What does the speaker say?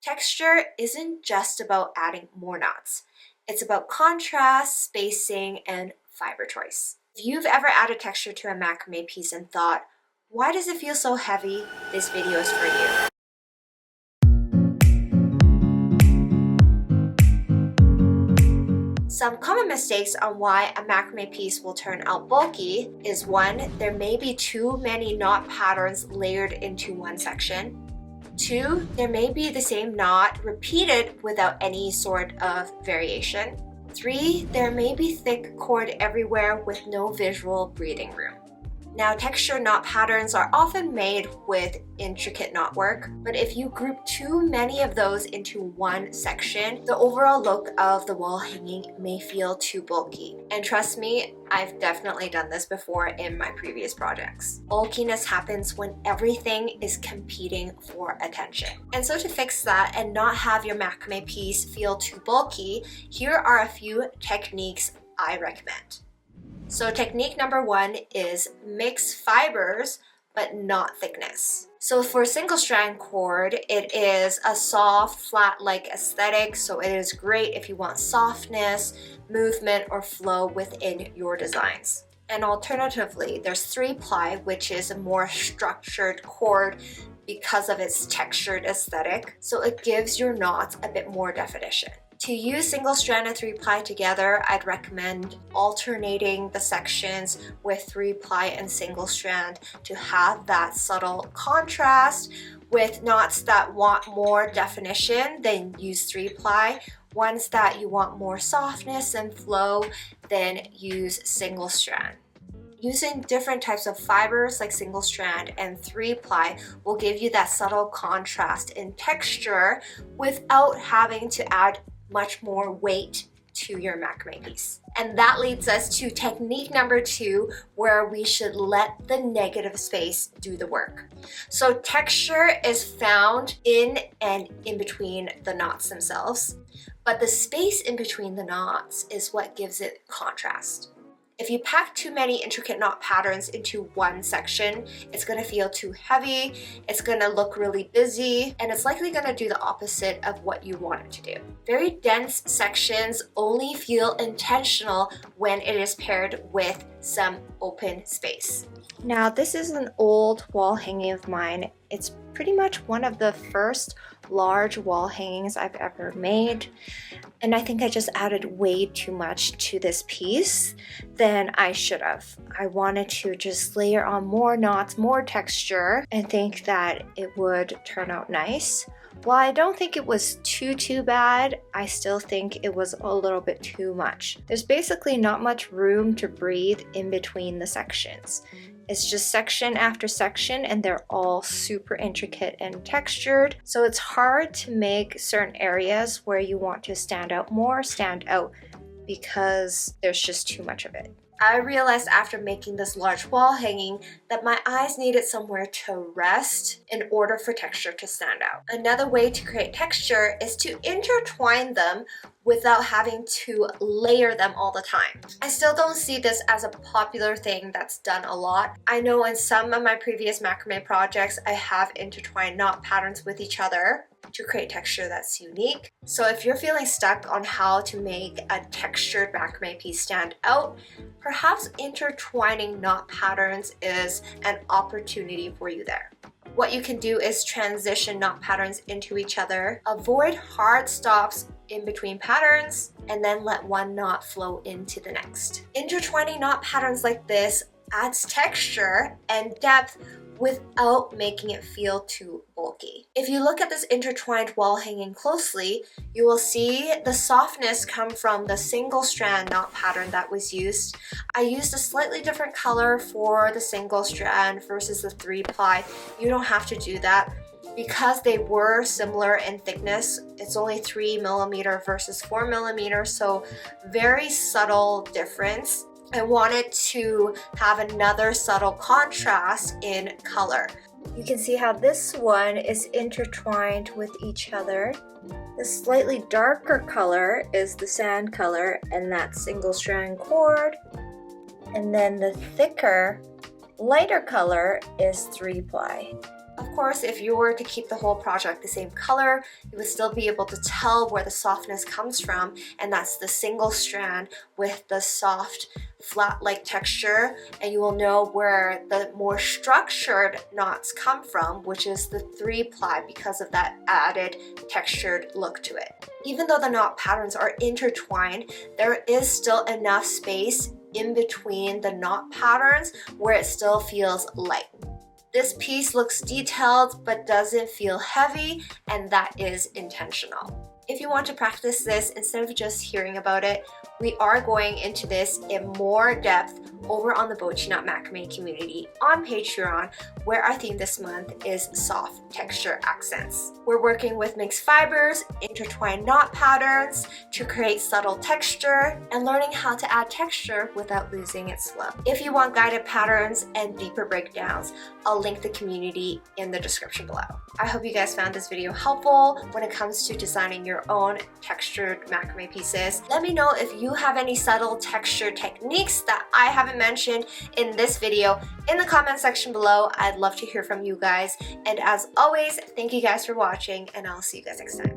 Texture isn't just about adding more knots. It's about contrast, spacing, and fiber choice. If you've ever added texture to a macrame piece and thought, why does it feel so heavy? This video is for you. Some common mistakes on why a macrame piece will turn out bulky is 1. There may be too many knot patterns layered into one section. 2. There may be the same knot repeated without any sort of variation. 3. There may be thick cord everywhere with no visual breathing room. Now, texture knot patterns are often made with intricate knot work, but if you group too many of those into one section, the overall look of the wall hanging may feel too bulky. And trust me, I've definitely done this before in my previous projects. Bulkiness happens when everything is competing for attention. And so to fix that and not have your macrame piece feel too bulky, here are a few techniques I recommend. So technique number 1 is mix fibers but not thickness. So for single strand cord, it is a soft, flat-like aesthetic, so it is great if you want softness, movement, or flow within your designs. And alternatively, there's 3-ply, which is a more structured cord because of its textured aesthetic, so it gives your knots a bit more definition. To use single strand and 3-ply together, I'd recommend alternating the sections with 3-ply and single strand to have that subtle contrast. With knots that want more definition, then use 3-ply. Ones that you want more softness and flow, then use single strand. Using different types of fibers like single strand and 3-ply will give you that subtle contrast in texture without having to add much more weight to your macrame piece. And that leads us to technique number 2, where we should let the negative space do the work. So texture is found in and in between the knots themselves, but the space in between the knots is what gives it contrast. If you pack too many intricate knot patterns into one section, it's going to feel too heavy, it's going to look really busy, and it's likely going to do the opposite of what you want it to do. Very dense sections only feel intentional when it is paired with some open space. Now, this is an old wall hanging of mine. It's pretty much one of the first large wall hangings I've ever made, and I think I just added way too much to this piece than I should have. I wanted to just layer on more knots, more texture, and think that it would turn out nice. While I don't think it was too bad, I still think it was a little bit too much. There's basically not much room to breathe in between the sections. It's just section after section, and they're all super intricate and textured. So it's hard to make certain areas where you want to stand out more, stand out because there's just too much of it. I realized after making this large wall hanging that my eyes needed somewhere to rest in order for texture to stand out. Another way to create texture is to intertwine them without having to layer them all the time. I still don't see this as a popular thing that's done a lot. I know in some of my previous macrame projects, I have intertwined knot patterns with each other to create texture that's unique. So if you're feeling stuck on how to make a textured macrame piece stand out, perhaps intertwining knot patterns is an opportunity for you there. What you can do is transition knot patterns into each other, avoid hard stops in between patterns, and then let one knot flow into the next. Intertwining knot patterns like this adds texture and depth without making it feel too bulky. If you look at this intertwined wall hanging closely, you will see the softness come from the single strand knot pattern that was used. I used a slightly different color for the single strand versus the 3-ply. You don't have to do that. Because they were similar in thickness, it's only 3mm versus 4mm, so very subtle difference. I wanted to have another subtle contrast in color. You can see how this one is intertwined with each other. The slightly darker color is the sand color and that single strand cord. And then the thicker, lighter color is 3-ply. Of course, if you were to keep the whole project the same color, you would still be able to tell where the softness comes from, and that's the single strand with the soft flat-like texture, and you will know where the more structured knots come from, which is the 3-ply, because of that added textured look to it. Even though the knot patterns are intertwined, there is still enough space in between the knot patterns where it still feels light. This piece looks detailed but doesn't feel heavy, and that is intentional. If you want to practice this instead of just hearing about it, we are going into this in more depth over on the BOCHIKNOT macrame community on Patreon, where our theme this month is soft texture accents. We're working with mixed fibers, intertwined knot patterns to create subtle texture, and learning how to add texture without losing its look. If you want guided patterns and deeper breakdowns, I'll link the community in the description below. I hope you guys found this video helpful when it comes to designing your own textured macrame pieces. Let me know if you have any subtle texture techniques that I haven't mentioned in this video in the comment section below. I'd love to hear from you guys. And as always, thank you guys for watching, and I'll see you guys next time.